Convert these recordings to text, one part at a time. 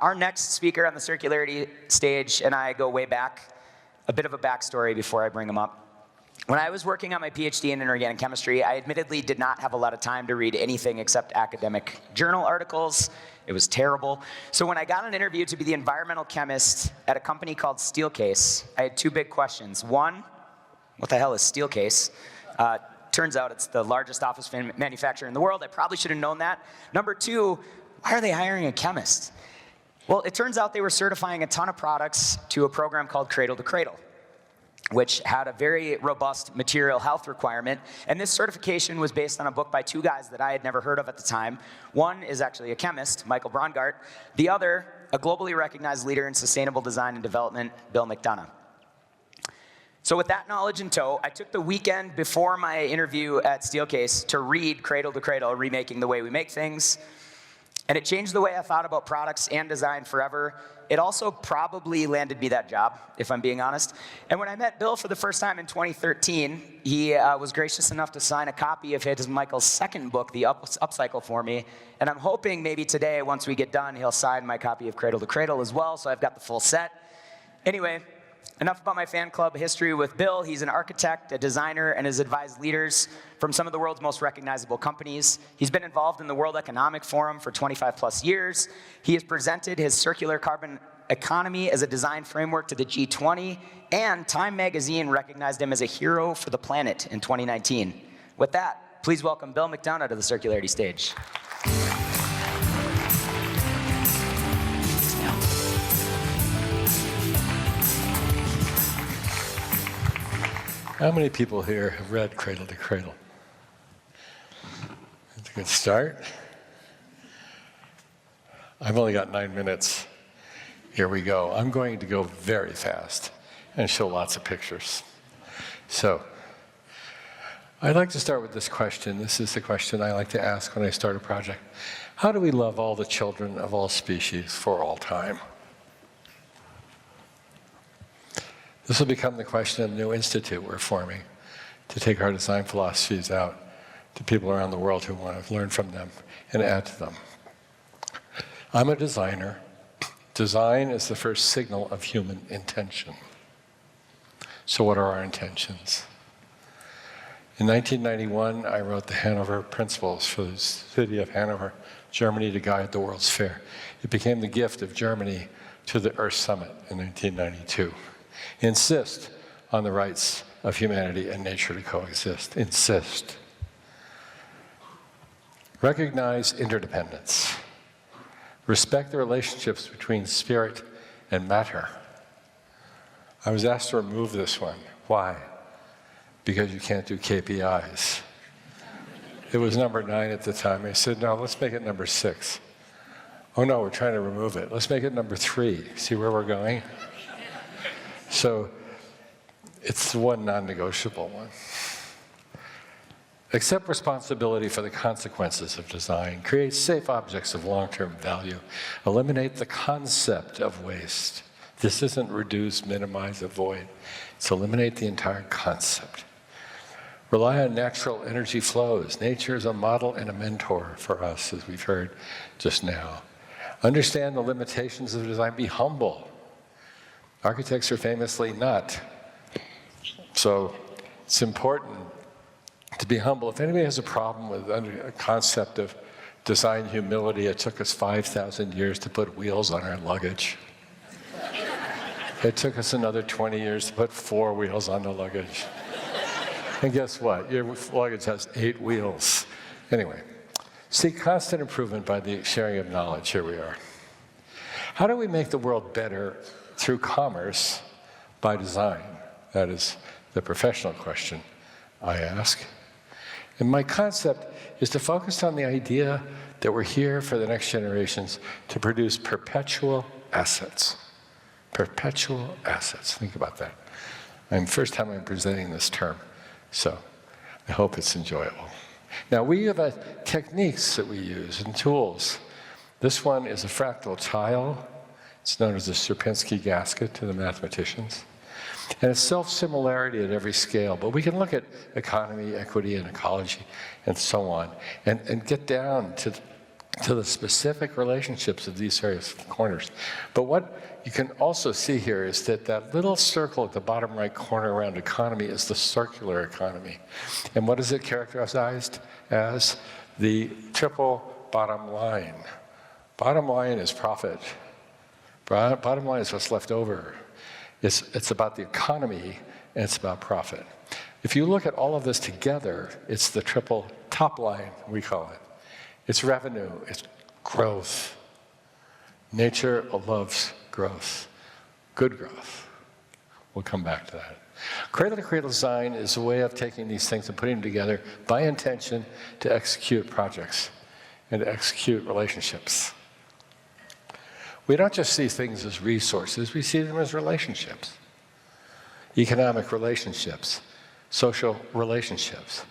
Our next speaker on the circularity stage and I go way back. A bit of a backstory before I bring him up. When I was working on my PhD in inorganic chemistry, I admittedly did not have a lot of time to read anything except academic journal articles. It was terrible. So when I got an interview to be the environmental chemist at a company called Steelcase, I had two big questions. One, what the hell is Steelcase? Turns out it's the largest office manufacturer in the world. I probably should have known that. Number two, why are they hiring a chemist? Well, it turns out they were certifying a ton of products to a program called Cradle to Cradle, which had a very robust material health requirement. And this certification was based on a book by two guys that I had never heard of at the time. One is actually a chemist, Michael Braungart. The other, a globally recognized leader in sustainable design and development, Bill McDonough. So with that knowledge in tow, I took the weekend before my interview at Steelcase to read Cradle to Cradle, Remaking the Way We Make Things. And it changed the way I thought about products and design forever. It also probably landed me that job, if I'm being honest. And when I met Bill for the first time in 2013, he was gracious enough to sign a copy of Michael's second book, The Upcycle, for me. And I'm hoping maybe today, once we get done, he'll sign my copy of Cradle to Cradle as well, so I've got the full set. Anyway, enough about my fan club history with Bill. He's an architect, a designer, and has advised leaders from some of the world's most recognizable companies. He's been involved in the World Economic Forum for 25 plus years. He has presented his circular carbon economy as a design framework to the G20, and Time magazine recognized him as a hero for the planet in 2019. With that, please welcome Bill McDonough to the Circularity stage. How many people here have read Cradle to Cradle? That's a good start. I've only got 9 minutes. Here we go. I'm going to go very fast and show lots of pictures. So, I'd like to start with this question. This is the question I like to ask when I start a project. How do we love all the children of all species for all time? This will become the question of the new institute we're forming to take our design philosophies out to people around the world who want to learn from them and add to them. I'm a designer. Design is the first signal of human intention. So what are our intentions? In 1991, I wrote the Hanover Principles for the city of Hanover, Germany, to guide the World's Fair. It became the gift of Germany to the Earth Summit in 1992. Insist on the rights of humanity and nature to coexist. Insist. Recognize interdependence. Respect the relationships between spirit and matter. I was asked to remove this one. Why? Because you can't do KPIs. It was number 9 at the time. I said, no, let's make it number 6. Oh no, we're trying to remove it. Let's make it number 3. See where we're going? So it's the one non-negotiable one. Accept responsibility for the consequences of design. Create safe objects of long-term value. Eliminate the concept of waste. This isn't reduce, minimize, avoid. It's eliminate the entire concept. Rely on natural energy flows. Nature is a model and a mentor for us, as we've heard just now. Understand the limitations of design. Be humble. Architects are famously not. So it's important to be humble. If anybody has a problem with a concept of design humility, it took us 5,000 years to put wheels on our luggage. It took us another 20 years to put 4 wheels on the luggage. And guess what? Your luggage has 8 wheels. Anyway, seek constant improvement by the sharing of knowledge. Here we are. How do we make the world better through commerce by design? That is the professional question I ask. And my concept is to focus on the idea that we're here for the next generations to produce perpetual assets. Perpetual assets. Think about that. First time I'm presenting this term, so I hope it's enjoyable. Now, we have techniques that we use and tools. This one is a fractal tile. It's known as a Sierpinski gasket to the mathematicians. And it's self-similarity at every scale, but we can look at economy, equity, and ecology, and so on, and get down to to the specific relationships of these various corners. But what you can also see here is that that little circle at the bottom right corner around economy is the circular economy. And what is it characterized as? The triple bottom line. Bottom line is profit. Bottom line is what's left over. It's about the economy, and it's about profit. If you look at all of this together, it's the triple top line, we call it. It's revenue, it's growth. Nature loves growth, good growth. We'll come back to that. Cradle-to-cradle design is a way of taking these things and putting them together by intention to execute projects and to execute relationships. We don't just see things as resources, we see them as relationships. Economic relationships, social relationships,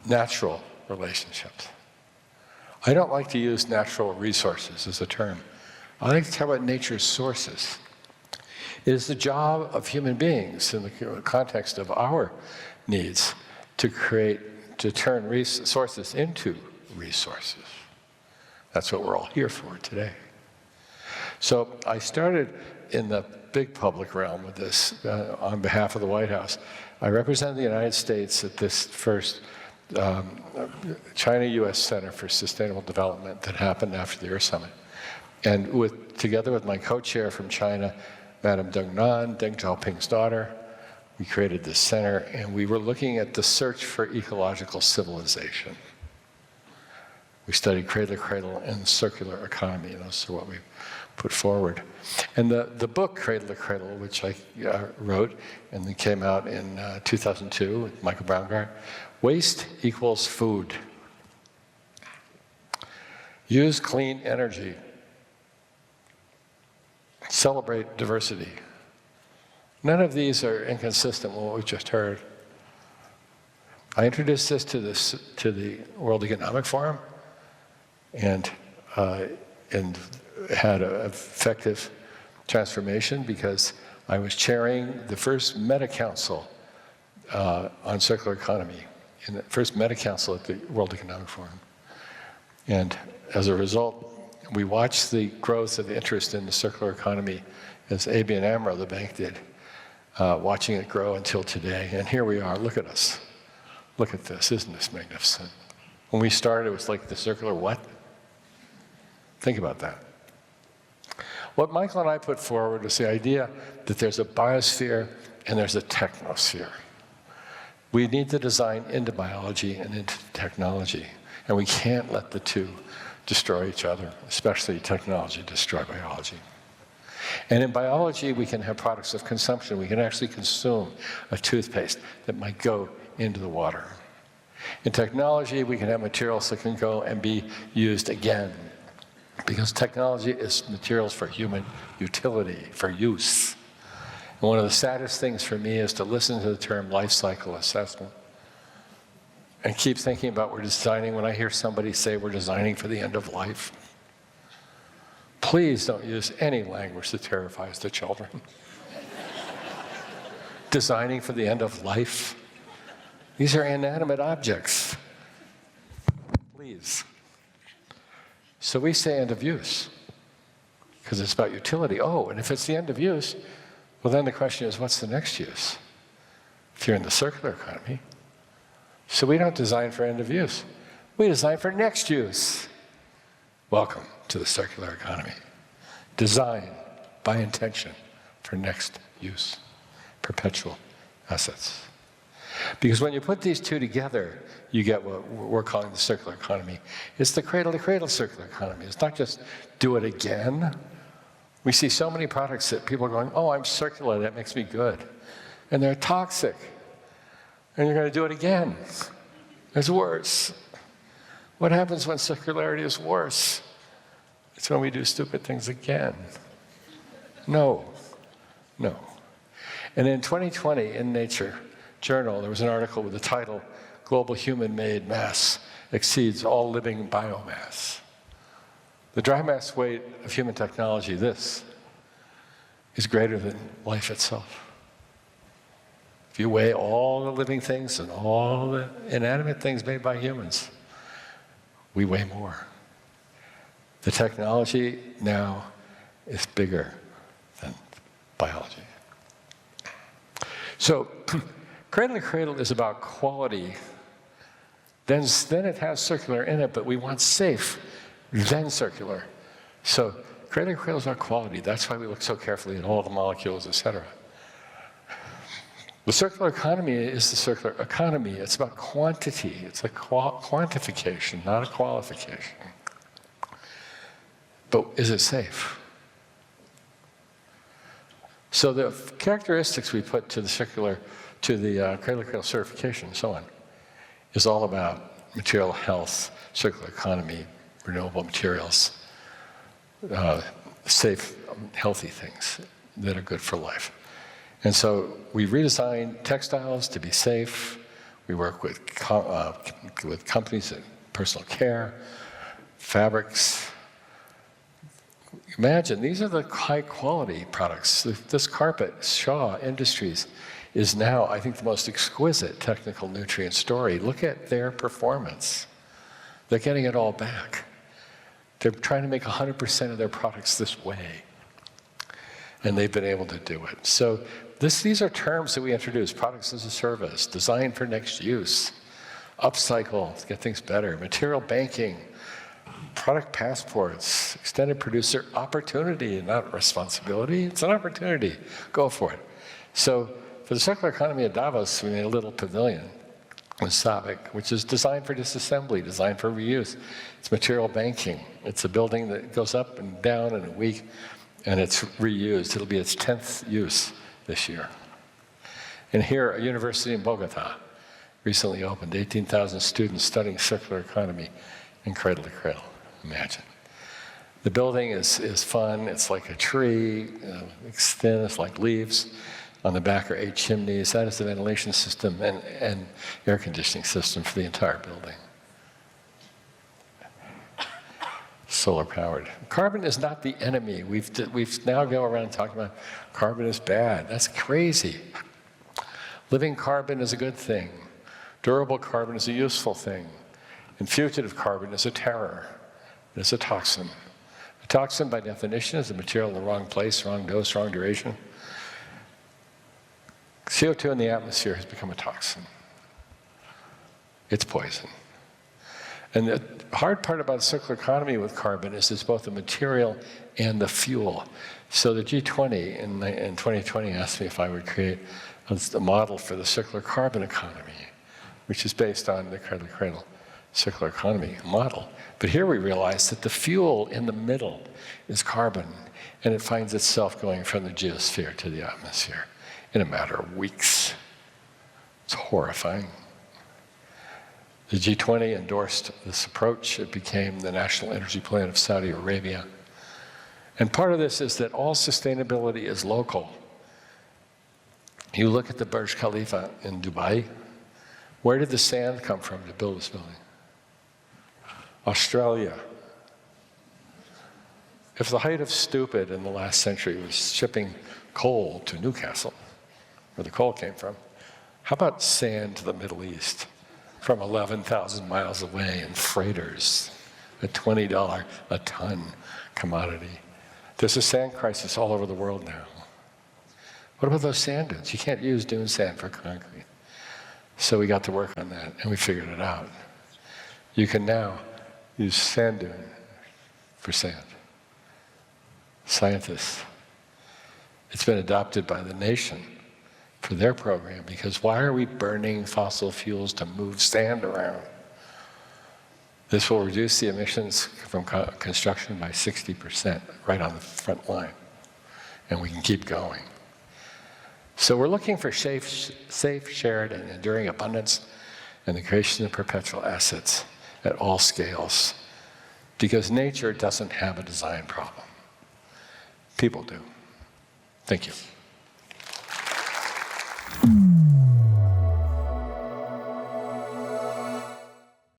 natural relationships. I don't like to use natural resources as a term. I like to talk about nature's sources. It is the job of human beings in the context of our needs to turn resources into resources. That's what we're all here for today. So I started in the big public realm with this on behalf of the White House. I represented the United States at this first China-US Center for Sustainable Development that happened after the Earth Summit. And together with my co-chair from China, Madame Deng Nan, Deng Xiaoping's daughter, we created this center, and we were looking at the search for ecological civilization. We studied cradle-to-cradle and circular economy, and those are what we put forward. And the book, Cradle-to-Cradle, which I wrote, and then came out in 2002 with Michael Braungart, Waste Equals Food. Use clean energy. Celebrate diversity. None of these are inconsistent with what we just heard. I introduced this to the World Economic Forum, and had an effective transformation because I was chairing the first Meta-Council on circular economy, in the first Meta-Council at the World Economic Forum. And as a result, we watched the growth of interest in the circular economy as ABN AMRO, the bank, did, watching it grow until today. And here we are, look at us. Look at this, isn't this magnificent? When we started, it was like the circular what? Think about that. What Michael and I put forward was the idea that there's a biosphere and there's a technosphere. We need to design into biology and into technology, and we can't let the two destroy each other, especially technology destroy biology. And in biology, we can have products of consumption. We can actually consume a toothpaste that might go into the water. In technology, we can have materials that can go and be used again, because technology is materials for human utility, for use. And one of the saddest things for me is to listen to the term life cycle assessment and keep thinking about we're designing, when I hear somebody say we're designing for the end of life. Please don't use any language that terrifies the children. Designing for the end of life. These are inanimate objects. Please. So we say end of use, because it's about utility. Oh, and if it's the end of use, well then the question is, what's the next use? If you're in the circular economy. So we don't design for end of use. We design for next use. Welcome to the circular economy. Design by intention for next use. Perpetual assets. Because when you put these two together, you get what we're calling the circular economy. It's the cradle-to-cradle circular economy. It's not just do it again. We see so many products that people are going, oh, I'm circular, that makes me good. And they're toxic. And you're going to do it again. It's worse. What happens when circularity is worse? It's when we do stupid things again. No. No. And in 2020, in Nature Journal, there was an article with the title, Global Human-Made Mass Exceeds All Living Biomass. The dry mass weight of human technology, this, is greater than life itself. If you weigh all the living things and all the inanimate things made by humans, We weigh more. The technology now is bigger than biology. So, Cradle to Cradle is about quality. Then it has circular in it, but we want safe, then circular. So, Cradle to Cradle is about quality. That's why we look so carefully at all the molecules, etc. The circular economy is the circular economy. It's about quantity. It's a quantification, not a qualification. But is it safe? So the characteristics we put to the circular, to the Cradle certification and so on, is all about material health, circular economy, renewable materials, safe, healthy things that are good for life. And so we redesigned textiles to be safe. We work with companies in personal care, fabrics. Imagine, these are the high-quality products. This carpet, Shaw Industries, is now, I think, the most exquisite technical nutrient story. Look at their performance. They're getting it all back. They're trying to make 100% of their products this way. And they've been able to do it. So these are terms that we introduce: products as a service, design for next use, upcycle to get things better, material banking, product passports, extended producer opportunity, not responsibility. It's an opportunity. Go for it. So for the circular economy at Davos, we made a little pavilion with Savik, which is designed for disassembly, designed for reuse. It's material banking. It's a building that goes up and down in a week, and it's reused. It'll be its 10th use this year. And here, a university in Bogota recently opened, 18,000 students studying circular economy in Cradle to Cradle. Imagine. The building is fun. It's like a tree. It's thin. It's like leaves. On the back are 8 chimneys. That is the ventilation system and air conditioning system for the entire building. Solar powered. Carbon is not the enemy. We've now go around talking about carbon is bad. That's crazy. Living carbon is a good thing. Durable carbon is a useful thing. And fugitive carbon is a terror. It's a toxin. A toxin, by definition, is a material in the wrong place, wrong dose, wrong duration. CO2 in the atmosphere has become a toxin. It's poison. And the hard part about the circular economy with carbon is it's both the material and the fuel. So the G20 in 2020 asked me if I would create a model for the circular carbon economy, which is based on the Cradle to Cradle circular economy model. But here we realize that the fuel in the middle is carbon, and it finds itself going from the geosphere to the atmosphere in a matter of weeks. It's horrifying. The G20 endorsed this approach. It became the national energy plan of Saudi Arabia. And part of this is that all sustainability is local. You look at the Burj Khalifa in Dubai. Where did the sand come from to build this building? Australia. If the height of stupid in the last century was shipping coal to Newcastle, where the coal came from, how about sand to the Middle East from 11,000 miles away in freighters, a $20 a ton commodity? There's a sand crisis all over the world now. What about those sand dunes? You can't use dune sand for concrete. So we got to work on that, and we figured it out. You can now use sand dune for sand. Scientists. It's been adopted by the nation for their program, because why are we burning fossil fuels to move sand around? This will reduce the emissions from construction by 60%, right on the front line. And we can keep going. So we're looking for safe, shared, and enduring abundance and the creation of perpetual assets at all scales. Because nature doesn't have a design problem. People do. Thank you.